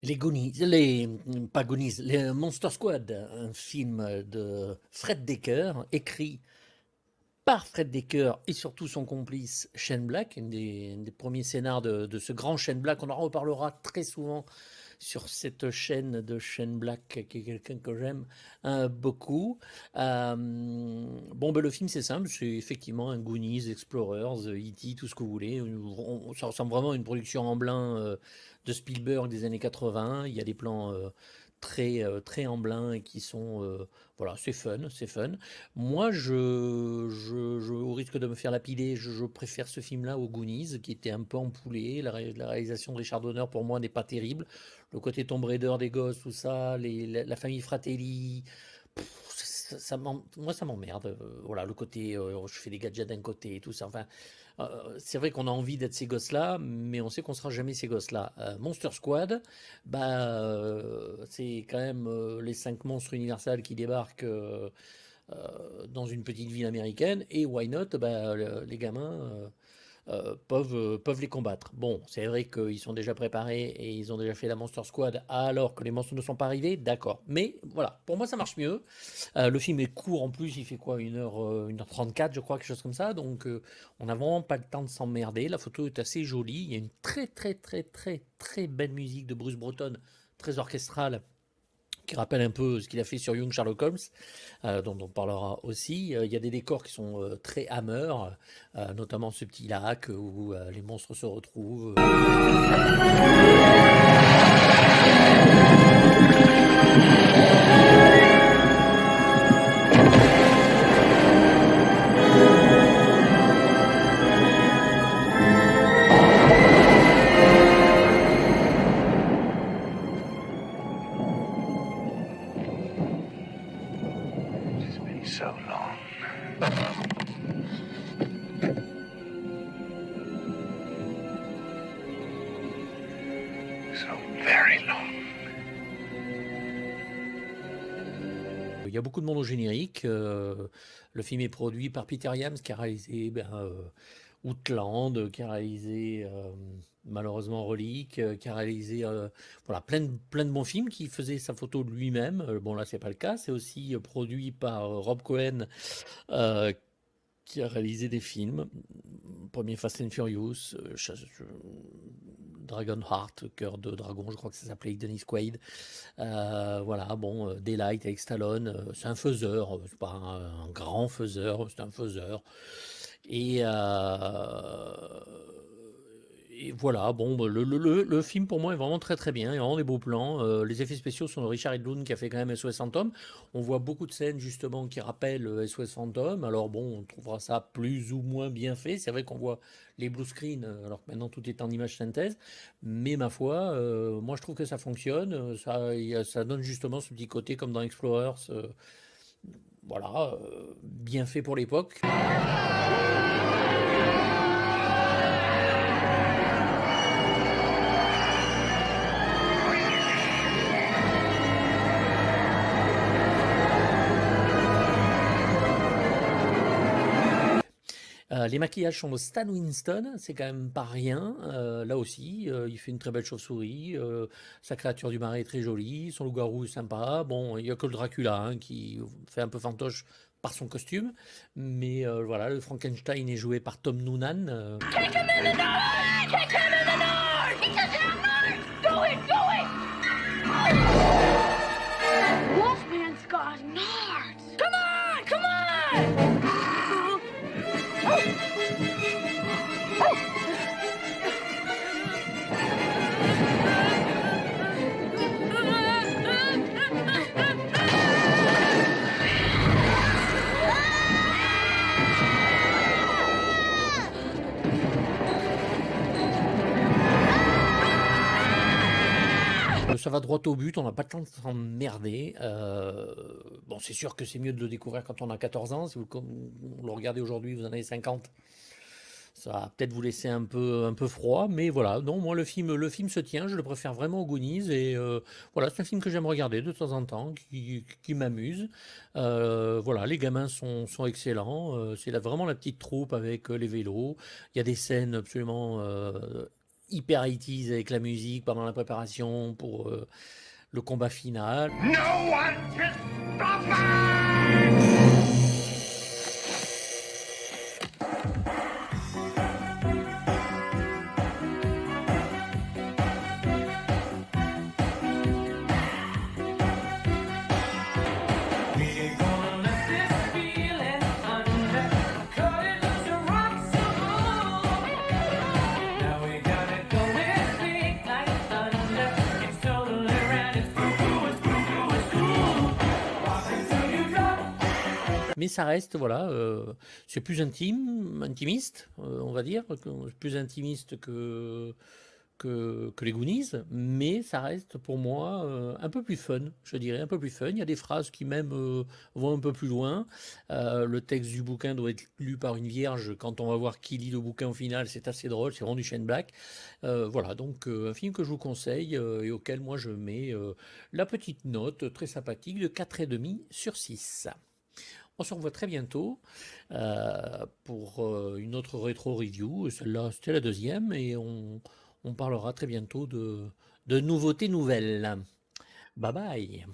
Pas Goonies, les Monster Squad, un film de Fred Decker, écrit par Fred Decker et surtout son complice Shane Black, un des premiers scénars de ce grand Shane Black. On en reparlera très souvent sur cette chaîne de Shane Black, qui est quelqu'un que j'aime beaucoup. Bon, ben, le film, c'est simple, c'est effectivement un Goonies, Explorers, E.T., tout ce que vous voulez. Ça ressemble vraiment à une production en blanc de Spielberg des années 80. Il y a des plans très en blanc et qui sont... voilà, c'est fun, c'est fun. Moi, au risque de me faire lapider, je préfère ce film-là au Goonies, qui était un peu empoulé. La réalisation de Richard Donner, pour moi, n'est pas terrible. Le côté Tomb Raider des gosses, tout ça, la famille Fratelli, moi ça m'emmerde. Voilà, le côté, je fais des gadgets d'un côté et tout ça. Enfin, c'est vrai qu'on a envie d'être ces gosses-là, mais on sait qu'on sera jamais ces gosses-là. Monster Squad, bah, c'est quand même les 5 monstres universels qui débarquent dans une petite ville américaine, et why not, bah, les gamins peuvent les combattre. Bon, c'est vrai qu'ils sont déjà préparés et ils ont déjà fait la Monster Squad alors que les monstres ne sont pas arrivés, d'accord. Mais voilà, pour moi ça marche mieux. Le film est court en plus, il fait quoi, 1h34 je crois, quelque chose comme ça, donc on n'a vraiment pas le temps de s'emmerder. La photo est assez jolie, il y a une très très très très très belle musique de Bruce Broughton, très orchestrale, qui rappelle un peu ce qu'il a fait sur Young Sherlock Holmes, dont on parlera aussi. Il y a des décors qui sont très Hammer, notamment ce petit lac où les monstres se retrouvent. It's been so long. So very long. Il y a beaucoup de monde au générique. Le film est produit par Peter Yams, qui a réalisé Outland, qui a réalisé malheureusement Relique, qui a réalisé voilà, plein de bons films, qui faisait sa photo de lui-même. Bon, là, c'est pas le cas. C'est aussi produit par Rob Cohen, euh, qui a réalisé des films. Premier Fast and Furious, Dragonheart, Cœur de Dragon, je crois que ça s'appelait, avec Dennis Quaid. Voilà, bon, Daylight avec Stallone, c'est un faiseur, c'est pas un grand faiseur, c'est un faiseur. Et, et voilà, bon, bah, le film pour moi est vraiment très très bien, il y a vraiment des beaux plans. Les effets spéciaux sont de Richard Edlund, qui a fait quand même SOS Phantom. On voit beaucoup de scènes justement qui rappellent SOS Phantom. Alors bon, on trouvera ça plus ou moins bien fait. C'est vrai qu'on voit les blue screens, alors que maintenant tout est en image synthèse. Mais ma foi, moi je trouve que ça fonctionne. Ça donne justement ce petit côté comme dans Explorers. Voilà, bien fait pour l'époque. Les maquillages sont de Stan Winston, c'est quand même pas rien. Là aussi, il fait une très belle chauve-souris. Sa créature du marais est très jolie. Son loup-garou est sympa. Bon, il n'y a que le Dracula, hein, qui fait un peu fantoche par son costume. Mais voilà, le Frankenstein est joué par Tom Noonan. Wolfman's got nards. Come on, come on! Ça va droit au but, on n'a pas le temps de s'emmerder. Bon, c'est sûr que c'est mieux de le découvrir quand on a 14 ans. Si vous le regardez aujourd'hui, vous en avez 50. Ça va peut-être vous laisser un peu froid, mais voilà. Non, moi le film se tient. Je le préfère vraiment aux Goonies, et voilà, c'est un film que j'aime regarder de temps en temps, qui m'amuse. Voilà, les gamins sont excellents. C'est vraiment la petite troupe avec les vélos. Il y a des scènes absolument hyper 80s avec la musique pendant la préparation pour le combat final. No one can stop us! We're gonna let this feeling under, cut it loose and rock some more. Now we got it going big like thunder. It's totally around, it's cuckoo, it's cuckoo, it's cool. Rock until you drop. Mais ça reste, voilà, c'est plus intimiste, on va dire, plus intimiste que les Goonies, mais ça reste pour moi un peu plus fun, je dirais, un peu plus fun. Il y a des phrases qui même vont un peu plus loin. Le texte du bouquin doit être lu par une vierge. Quand on va voir qui lit le bouquin au final, c'est assez drôle, c'est vraiment du Shane Black. Voilà, donc un film que je vous conseille et auquel moi je mets la petite note très sympathique de 4,5 sur 6. On se revoit très bientôt pour une autre rétro review. Celle-là, c'était la deuxième et on parlera très bientôt de nouveautés nouvelles. Bye bye.